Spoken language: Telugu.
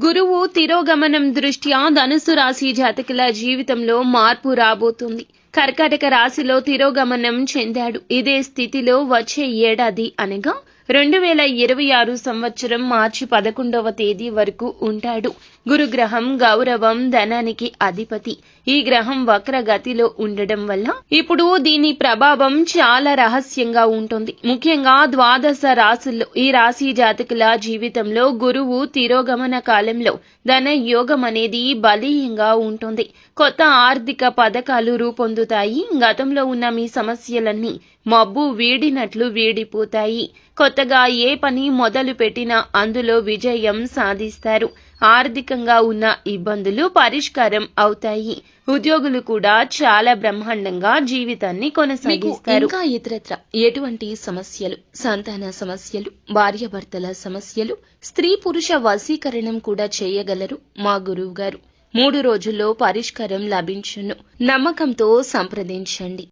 గురువు తిరోగమనం దృష్ట్యా ధనుసు రాశి జాతకుల జీవితంలో మార్పు రాబోతుంది. కర్కాటక రాశిలో తిరోగమనం చెందాడు. ఇదే స్థితిలో వచ్చే ఏడాది అనగా 2026 సంవత్సరం మార్చి 11వ తేదీ వరకు ఉంటాడు. గురుగ్రహం గౌరవం, ధనానికి అధిపతి. ఈ గ్రహం వక్ర గతిలో ఉండడం వల్ల ఇప్పుడు దీని ప్రభావం చాలా రహస్యంగా ఉంటుంది. ముఖ్యంగా ద్వాదశ రాశుల్లో ఈ రాశి జాతకుల జీవితంలో గురువు తిరోగమన కాలంలో ధన యోగం అనేది బలీయంగా ఉంటుంది. కొత్త ఆర్థిక పథకాలు రూపొందుతాయి. గతంలో ఉన్న మీ సమస్యలన్నీ మబ్బు వీడినట్లు వీడిపోతాయి. కొత్తగా ఏ పని మొదలు పెట్టినా అందులో విజయం సాధిస్తారు. ఆర్థికంగా ఉన్న ఇబ్బందులు పరిష్కారం అవుతాయి. ఉద్యోగులు కూడా చాలా బ్రహ్మాండంగా జీవితాన్ని కొనసాగిస్తారు. ఇంకా ఇతరత్ర ఎటువంటి సమస్యలు, సంతాన సమస్యలు, భార్యాభర్తల సమస్యలు, స్త్రీ పురుష వశీకరణం కూడా చేయగలరు మా గురువు గారు. 3 రోజుల్లో పరిష్కారం లభించును. నమ్మకంతో సంప్రదించండి.